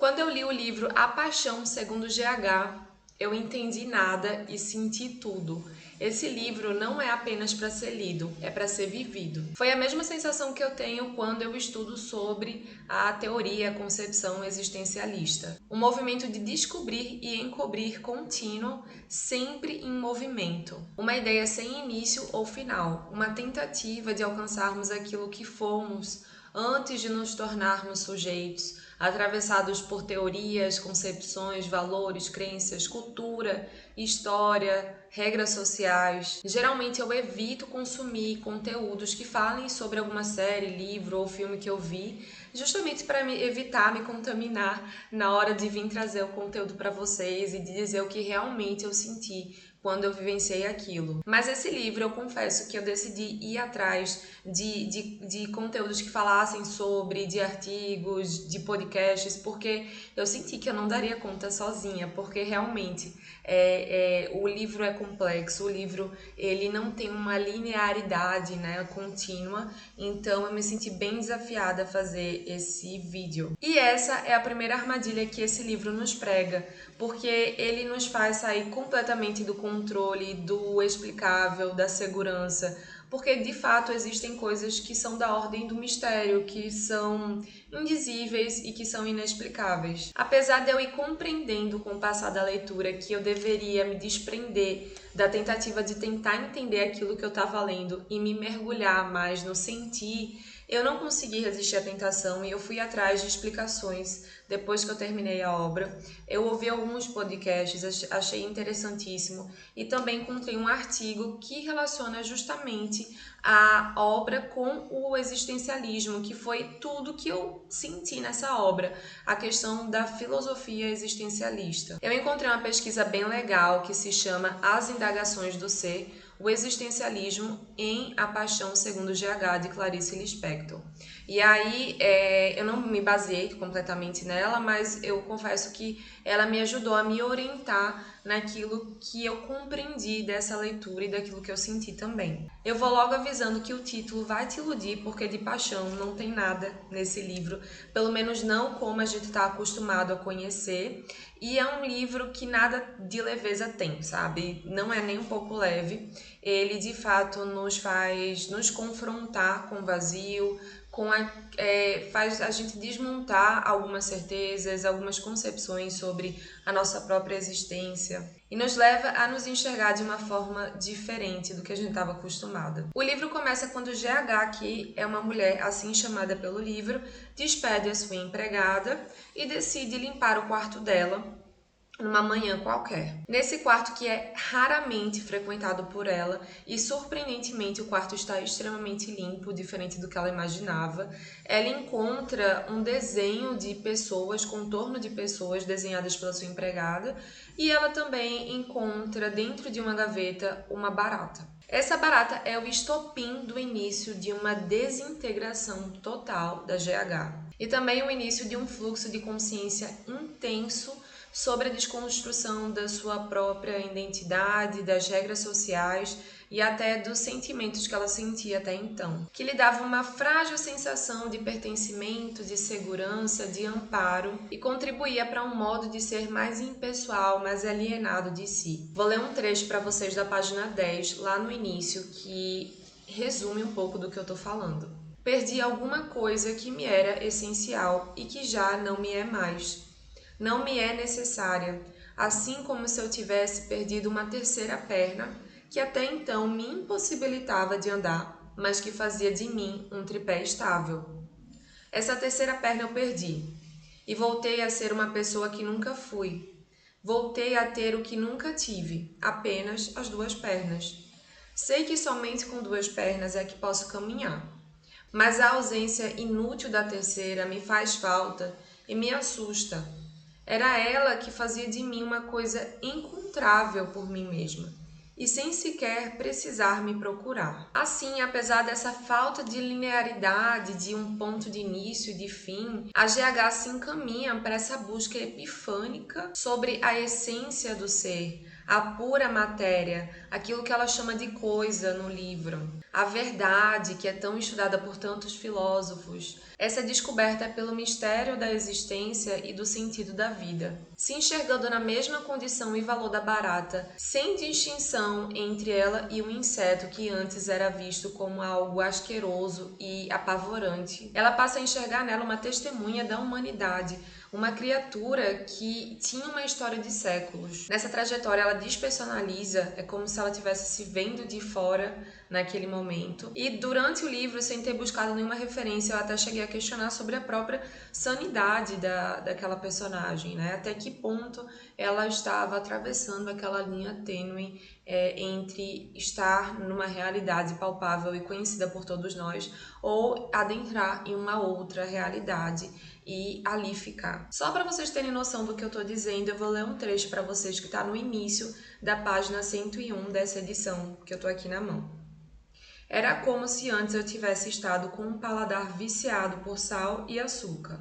Quando eu li o livro A Paixão Segundo GH, eu entendi nada e senti tudo. Esse livro não é apenas para ser lido, é para ser vivido. Foi a mesma sensação que eu tenho quando eu estudo sobre a teoria, a concepção existencialista. Um movimento de descobrir e encobrir contínuo, sempre em movimento. Uma ideia sem início ou final, uma tentativa de alcançarmos aquilo que fomos antes de nos tornarmos sujeitos, atravessados por teorias, concepções, valores, crenças, cultura, história, regras sociais. Geralmente eu evito consumir conteúdos que falem sobre alguma série, livro ou filme que eu vi, justamente para evitar me contaminar na hora de vir trazer o conteúdo para vocês e de dizer o que realmente eu senti quando eu vivenciei aquilo. Mas esse livro, eu confesso que eu decidi ir atrás de conteúdos que falassem sobre, de artigos, de podcasts, porque eu senti que eu não daria conta sozinha, porque realmente o livro é complexo, o livro ele não tem uma linearidade, né, contínua, então eu me senti bem desafiada a fazer esse vídeo. E essa é a primeira armadilha que esse livro nos prega, porque ele nos faz sair completamente do controle, do explicável, da segurança, porque de fato existem coisas que são da ordem do mistério, que são indizíveis e que são inexplicáveis. Apesar de eu ir compreendendo com o passar da leitura que eu deveria me desprender da tentativa de tentar entender aquilo que eu estava lendo e me mergulhar mais no sentir, eu não consegui resistir à tentação e eu fui atrás de explicações depois que eu terminei a obra. Eu ouvi alguns podcasts, achei interessantíssimo e também encontrei um artigo que relaciona justamente a obra com o existencialismo, que foi tudo que eu senti nessa obra, a questão da filosofia existencialista. Eu encontrei uma pesquisa bem legal que se chama As Indagações do Ser, o existencialismo em A Paixão Segundo GH, de Clarice Lispector. E aí, eu não me baseei completamente nela, mas eu confesso que ela me ajudou a me orientar naquilo que eu compreendi dessa leitura e daquilo que eu senti também. Eu vou logo avisando que o título vai te iludir, porque de paixão não tem nada nesse livro, pelo menos não como a gente está acostumado a conhecer, e é um livro que nada de leveza tem, sabe? Não é nem um pouco leve, ele de fato nos faz nos confrontar com o vazio, faz a gente desmontar algumas certezas, algumas concepções sobre a nossa própria existência e nos leva a nos enxergar de uma forma diferente do que a gente estava acostumada. O livro começa quando GH, que é uma mulher assim chamada pelo livro, despede a sua empregada e decide limpar o quarto dela numa manhã qualquer. Nesse quarto que é raramente frequentado por ela e surpreendentemente o quarto está extremamente limpo, diferente do que ela imaginava, ela encontra um desenho de pessoas, contorno de pessoas desenhadas pela sua empregada, e ela também encontra dentro de uma gaveta uma barata. Essa barata é o estopim do início de uma desintegração total da GH e também o início de um fluxo de consciência intenso sobre a desconstrução da sua própria identidade, das regras sociais e até dos sentimentos que ela sentia até então, que lhe dava uma frágil sensação de pertencimento, de segurança, de amparo e contribuía para um modo de ser mais impessoal, mais alienado de si. Vou ler um trecho para vocês da página 10, lá no início, que resume um pouco do que eu estou falando. Perdi alguma coisa que me era essencial e que já não me é mais. Não me é necessária, assim como se eu tivesse perdido uma terceira perna que até então me impossibilitava de andar, mas que fazia de mim um tripé estável. Essa terceira perna eu perdi e voltei a ser uma pessoa que nunca fui. Voltei a ter o que nunca tive, apenas as duas pernas. Sei que somente com duas pernas é que posso caminhar, mas a ausência inútil da terceira me faz falta e me assusta. Era ela que fazia de mim uma coisa encontrável por mim mesma, e sem sequer precisar me procurar. Assim, apesar dessa falta de linearidade, de um ponto de início e de fim, a GH se encaminha para essa busca epifânica sobre a essência do ser, a pura matéria, aquilo que ela chama de coisa no livro, a verdade que é tão estudada por tantos filósofos, essa descoberta pelo mistério da existência e do sentido da vida, se enxergando na mesma condição e valor da barata, sem distinção entre ela e o inseto que antes era visto como algo asqueroso e apavorante. Ela passa a enxergar nela uma testemunha da humanidade, uma criatura que tinha uma história de séculos. Nessa trajetória ela despersonaliza, é como se ela estivesse se vendo de fora naquele momento. E durante o livro, sem ter buscado nenhuma referência, eu até cheguei a questionar sobre a própria sanidade daquela personagem, né? Até que ponto ela estava atravessando aquela linha tênue entre estar numa realidade palpável e conhecida por todos nós ou adentrar em uma outra realidade e ali ficar. Só para vocês terem noção do que eu estou dizendo, eu vou ler um trecho para vocês que está no início da página 101 dessa edição que eu estou aqui na mão. Era como se antes eu tivesse estado com um paladar viciado por sal e açúcar,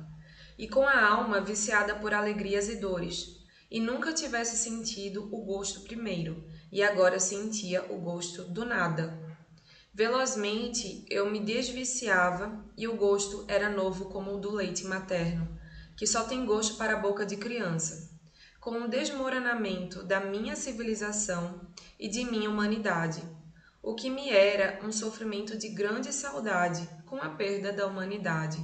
e com a alma viciada por alegrias e dores, e nunca tivesse sentido o gosto primeiro, e agora sentia o gosto do nada. Velozmente eu me desviciava e o gosto era novo como o do leite materno, que só tem gosto para a boca de criança. Com o desmoronamento da minha civilização e de minha humanidade, o que me era um sofrimento de grande saudade com a perda da humanidade,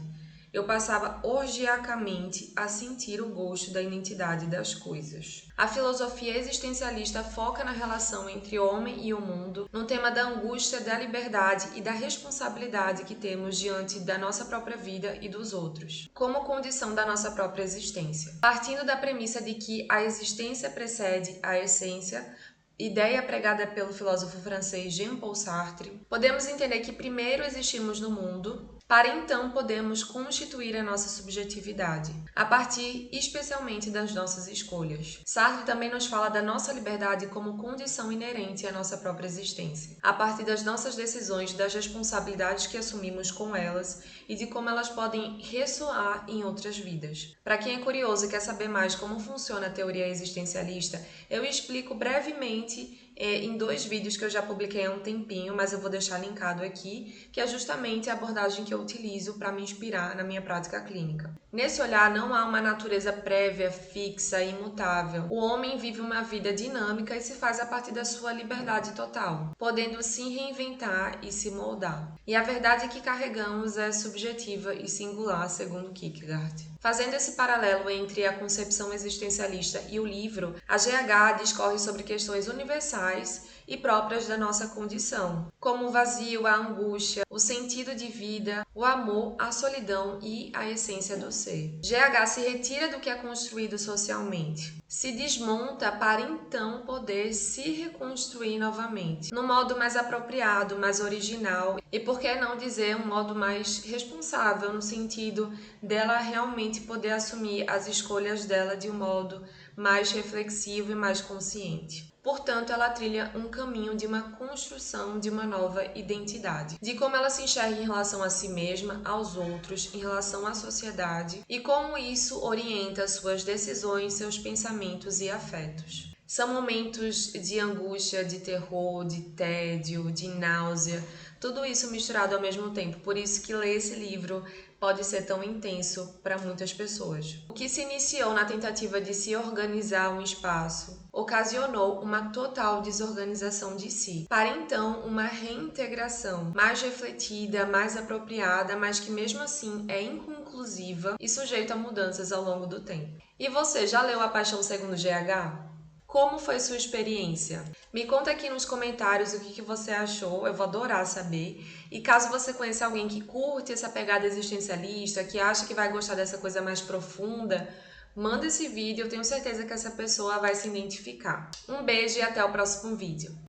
eu passava orgiacamente a sentir o gosto da identidade das coisas. A filosofia existencialista foca na relação entre o homem e o mundo, no tema da angústia, da liberdade e da responsabilidade que temos diante da nossa própria vida e dos outros, como condição da nossa própria existência. Partindo da premissa de que a existência precede a essência, ideia pregada pelo filósofo francês Jean-Paul Sartre, podemos entender que primeiro existimos no mundo, para então podermos constituir a nossa subjetividade, a partir especialmente das nossas escolhas. Sartre também nos fala da nossa liberdade como condição inerente à nossa própria existência, a partir das nossas decisões, das responsabilidades que assumimos com elas e de como elas podem ressoar em outras vidas. Para quem é curioso e quer saber mais como funciona a teoria existencialista, eu explico brevemente em 2 vídeos que eu já publiquei há um tempinho, mas eu vou deixar linkado aqui, que é justamente a abordagem que eu utilizo para me inspirar na minha prática clínica. Nesse olhar não há uma natureza prévia, fixa e imutável. O homem vive uma vida dinâmica e se faz a partir da sua liberdade total, podendo se reinventar e se moldar. E a verdade que carregamos é subjetiva e singular, segundo Kierkegaard. Fazendo esse paralelo entre a concepção existencialista e o livro, a GH discorre sobre questões universais e próprias da nossa condição, como o vazio, a angústia, o sentido de vida, o amor, a solidão e a essência do ser. GH se retira do que é construído socialmente, se desmonta para então poder se reconstruir novamente, no modo mais apropriado, mais original e, por que não dizer, um modo mais responsável, no sentido dela realmente poder assumir as escolhas dela de um modo mais reflexivo e mais consciente. Portanto, ela trilha um caminho de uma construção de uma nova identidade, de como ela se enxerga em relação a si mesma, aos outros, em relação à sociedade e como isso orienta suas decisões, seus pensamentos e afetos. São momentos de angústia, de terror, de tédio, de náusea, tudo isso misturado ao mesmo tempo. Por isso que ler esse livro pode ser tão intenso para muitas pessoas. O que se iniciou na tentativa de se organizar um espaço ocasionou uma total desorganização de si, para então uma reintegração mais refletida, mais apropriada, mas que mesmo assim é inconclusiva e sujeita a mudanças ao longo do tempo. E você já leu A Paixão Segundo GH? Como foi sua experiência? Me conta aqui nos comentários o que você achou, eu vou adorar saber. E caso você conheça alguém que curte essa pegada existencialista, que acha que vai gostar dessa coisa mais profunda, manda esse vídeo, eu tenho certeza que essa pessoa vai se identificar. Um beijo e até o próximo vídeo.